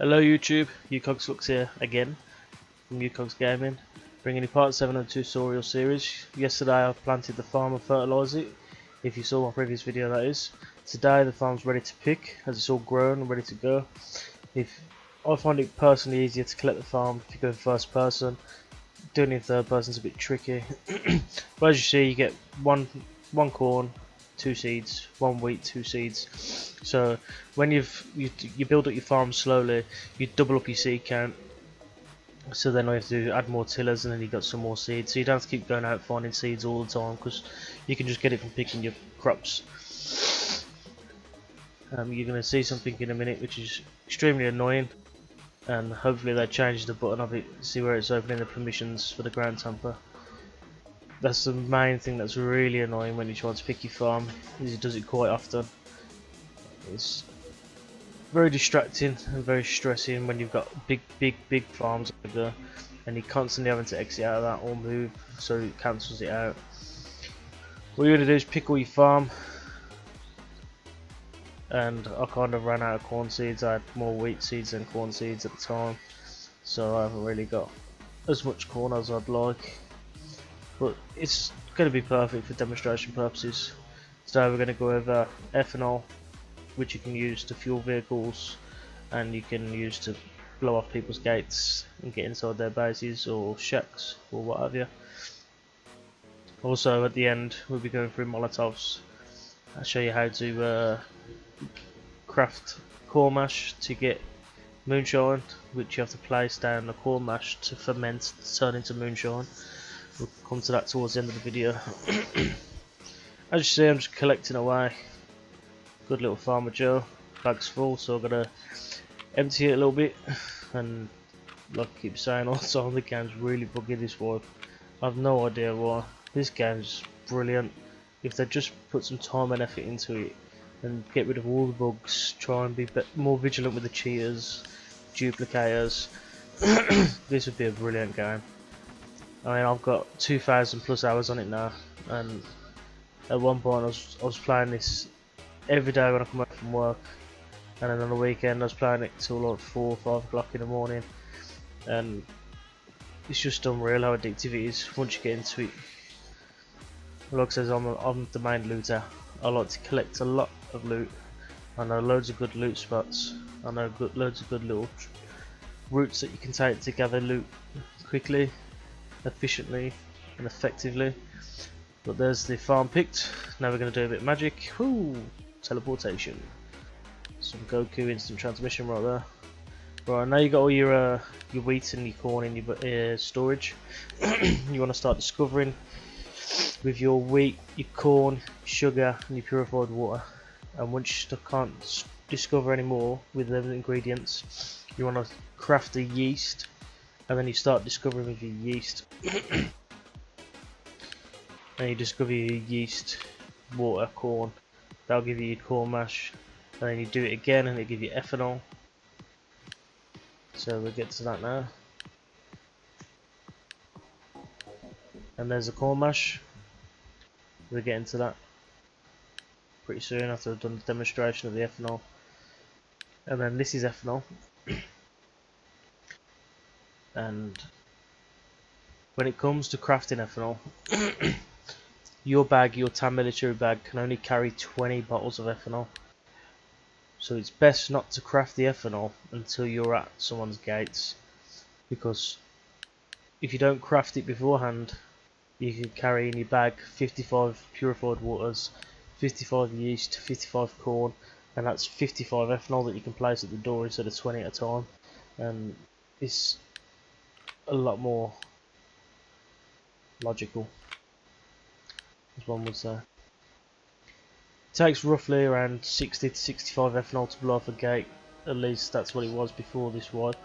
Hello YouTube, UKOGsFLuX here again from UKOGs Gaming, bringing you part 7 of the tutorial series. Yesterday I planted the farm and fertilised it, if you saw my previous video that is. Today the farm's ready to pick, as it's all grown and ready to go. I find it personally easier to collect the farm if you go in first person. Doing it in third person is a bit tricky, but as you see you get one corn, 2 seeds, 1 wheat, 2 seeds. So when you build up your farm slowly, you double up your seed count. So then I have to add more tillers, and then you got some more seeds. So you don't have to keep going out finding seeds all the time, because you can just get it from picking your crops. You're going to see something in a minute which is extremely annoying, and hopefully they change the button of it. See where it's opening the permissions for the ground tamper. That's the main thing that's really annoying when you try to pick your farm, is it does it quite often. It's very distracting and very stressing when you've got big farms over there, and you're constantly having to exit out of that or move, so it cancels it out. What you're going to do is pick all your farm, and I kind of ran out of corn seeds. I had more wheat seeds than corn seeds at the time, so I haven't really got as much corn as I'd like. But it's going to be perfect for demonstration purposes. Today we're going to go over ethanol, which you can use to fuel vehicles, and you can use to blow off people's gates and get inside their bases or shacks or what have you. Also at the end we'll be going through Molotovs. I'll show you how to craft corn mash to get moonshine, which you have to place down the corn mash to ferment to turn into moonshine. We'll come to that towards the end of the video. As you see, I'm just collecting away. Good little farmer Joe, bag's full, so I'm gonna empty it a little bit. And like I keep saying all the time, the game's really buggy this one. I have no idea why. This game's brilliant. If they just put some time and effort into it and get rid of all the bugs, try and be more vigilant with the cheaters, duplicators, this would be a brilliant game. I mean, I've got 2,000 plus hours on it now, and at one point I was playing this every day when I come back from work, and then on the weekend I was playing it till like 4 or 5 o'clock in the morning, and it's just unreal how addictive it is once you get into it. Like I says, I'm the main looter. I like to collect a lot of loot. I know loads of good loot spots. I know loads of good little routes that you can take to gather loot quickly, efficiently and effectively. But there's the farm picked. Now we're going to do a bit of magic. Woo! Teleportation. Some Goku instant transmission right there. Right, now you got all your wheat and your corn in your storage. You want to start discovering with your wheat, your corn, sugar and your purified water. And once you can't discover any more with the ingredients, you want to craft the yeast, and then you start discovering with your yeast. And you discover your yeast, water, corn. That'll give you your corn mash. And then you do it again and it'll give you ethanol. So we'll get to that now. And there's the corn mash. We'll get into that pretty soon after I've done the demonstration of the ethanol. And then this is ethanol. And when it comes to crafting ethanol, your 10 military bag can only carry 20 bottles of ethanol. So it's best not to craft the ethanol until you're at someone's gates, because if you don't craft it beforehand, you can carry in your bag 55 purified waters, 55 yeast, 55 corn, and that's 55 ethanol that you can place at the door instead of 20 at a time. And it's a lot more logical, as one would say. It takes roughly around 60 to 65 ethanol to blow off a gate. At least that's what it was before this wipe.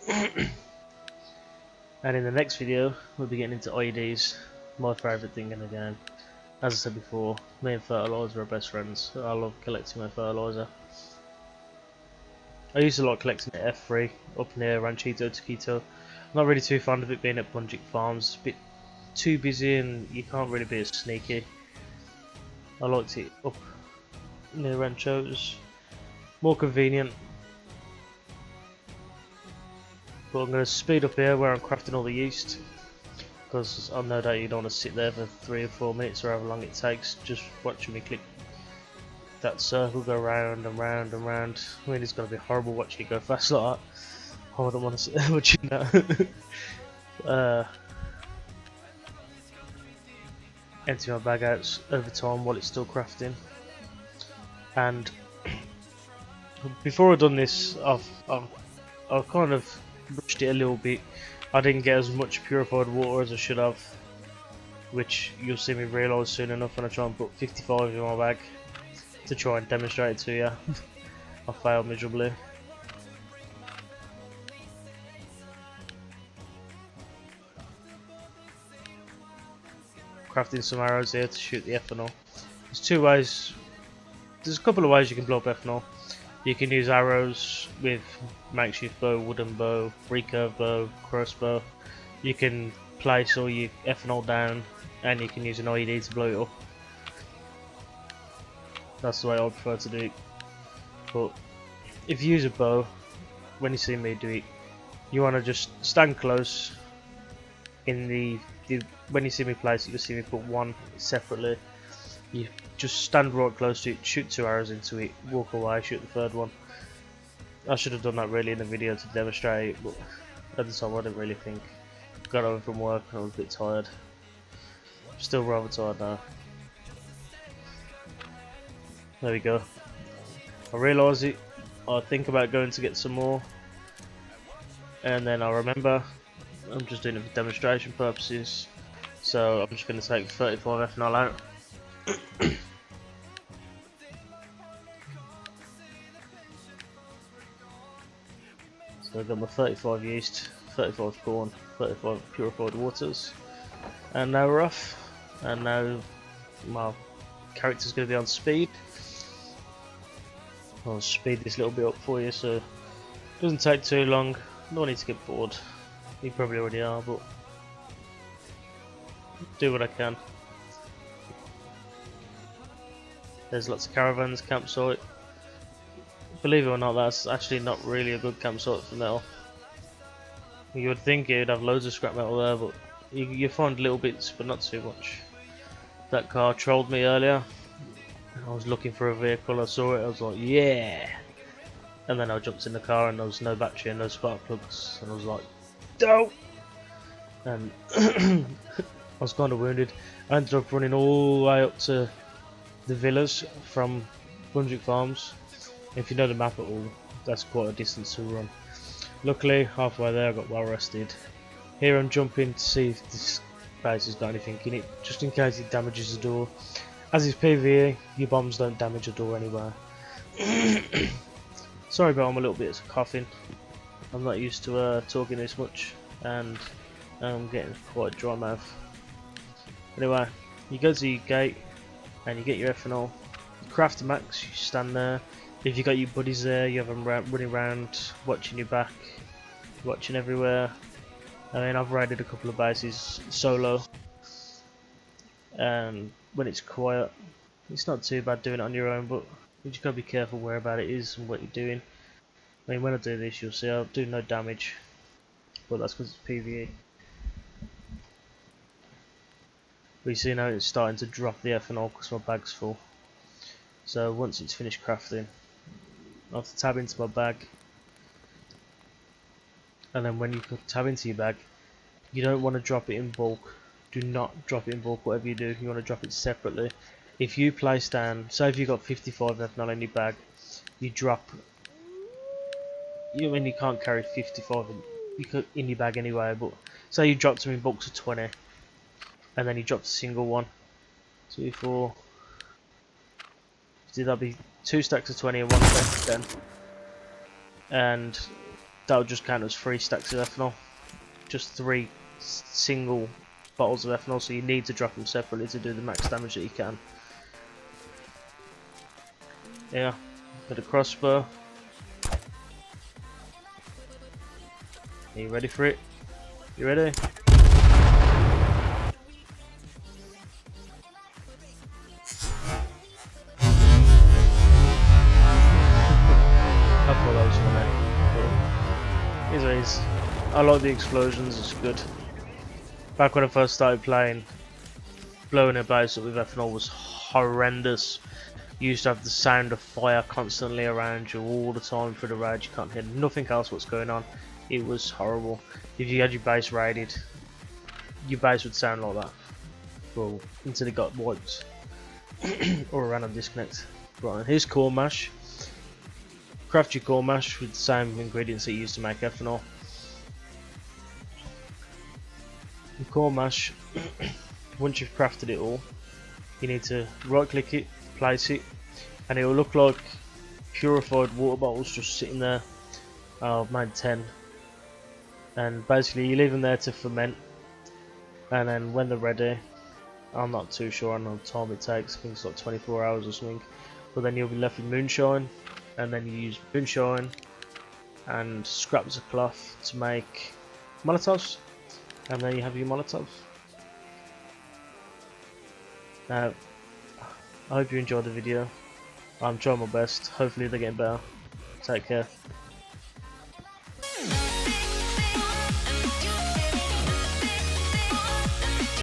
And in the next video we'll be getting into IEDs, my favourite thing in the game. As I said before, me and fertiliser are best friends. I love collecting my fertiliser. I used to like collecting at F3 up near Ranchito Taquito. Not really too fond of it being at Bunjik Farms. A bit too busy and you can't really be as sneaky. I liked it up near Ranchos. More convenient. But I'm going to speed up here where I'm crafting all the yeast, because I know that you don't want to sit there for 3 or 4 minutes or however long it takes just watching me click that circle go round and round and round. I mean, it's going to be horrible watching it go fast like that. I wouldn't want to sit there watching that. Empty my bag out over time while it's still crafting. And before I've done this, I've kind of rushed it a little bit. I didn't get as much purified water as I should have, which you'll see me realise soon enough when I try and put 55 in my bag to try and demonstrate it to you. I failed miserably. Crafting some arrows here to shoot the ethanol. There's 2 ways. There's a couple of ways you can blow up ethanol. You can use arrows with makeshift bow, wooden bow, recurve bow, crossbow. You can place all your ethanol down, and you can use an IED to blow it up. That's the way I prefer to do it. But if you use a bow, when you see me do it, you want to just stand close. In the when you see me place it, you'll see me put one separately. You just stand right close to it, shoot 2 arrows into it, walk away, shoot the 3rd one. I should have done that really in the video to demonstrate it, but at the time I didn't really think. Got home from work and I was a bit tired. Still rather tired now. There we go. I realise it, I think about going to get some more, and then I remember I'm just doing it for demonstration purposes, so I'm just going to take 35 ethanol out. So I've got my 35 yeast, 35 corn, 35 purified waters, and now we're off. And now my character's going to be on speed. I'll speed this little bit up for you so it doesn't take too long. No need to get bored. You probably already are, but do what I can. There's lots of caravans, campsite. Believe it or not, that's actually not really a good campsite for metal. You would think you'd have loads of scrap metal there, but you find little bits, but not too much. That car trolled me earlier. I was looking for a vehicle, I saw it, I was like, yeah! And then I jumped in the car and there was no battery and no spark plugs, and I was like, don't! And I was kind of wounded. I ended up running all the way up to the villas from Bunjuk Farms. If you know the map at all, that's quite a distance to run. Luckily, halfway there I got well rested. Here I'm jumping to see if this base has got anything in it, just in case it damages the door. As it's PvE, your bombs don't damage the door anyway. Sorry but I'm a little bit coughing. I'm not used to talking this much, and I'm getting quite dry mouth. Anyway, you go to your gate and you get your ethanol. You craft a max, you stand there. If you got your buddies there, you have them running around, watching your back, watching everywhere. I mean, I've raided a couple of bases solo, and when it's quiet, it's not too bad doing it on your own, but you just gotta be careful where about it is and what you're doing. I mean, when I do this, you'll see I'll do no damage, but that's because it's PvE. But you see now it's starting to drop the ethanol because my bag's full. So once it's finished crafting, I have to tab into my bag, and then when you tab into your bag, you don't want to drop it in bulk. Do not drop it in bulk, whatever you do, you want to drop it separately. If you place down, say if you got 55 ethanol in your bag, you drop, you can't carry 55 in your bag anyway, but say you drop them in bulks of 20, and then you drop a single one, 2, 4, that'll be 2 stacks of 20 and 1 stack of 10, and that'll just count as 3 stacks of ethanol, just 3 single bottles of ethanol, so you need to drop them separately to do the max damage that you can. Yeah, got a crossbow. Are you ready for it? You ready? I thought that was funny, but here's what it is. I like the explosions, it's good. Back when I first started playing, blowing a base up with ethanol was horrendous. You used to have the sound of fire constantly around you all the time through the raid. You can't hear nothing else what's going on. It was horrible. If you had your base raided, your base would sound like that. Well, until it got wiped or a random disconnect. Right, here's core mash. Craft your core mash with the same ingredients that you used to make ethanol. The core mash, once you've crafted it all, you need to right click it, place it, and it will look like purified water bottles just sitting there. I've made 10, and basically you leave them there to ferment, and then when they're ready, I'm not too sure on the time it takes, I think it's like 24 hours or something, but then you'll be left with moonshine, and then you use moonshine and scraps of cloth to make Molotovs, and then you have your Molotovs. Now, I hope you enjoyed the video. I'm trying my best, hopefully they're getting better. Take care.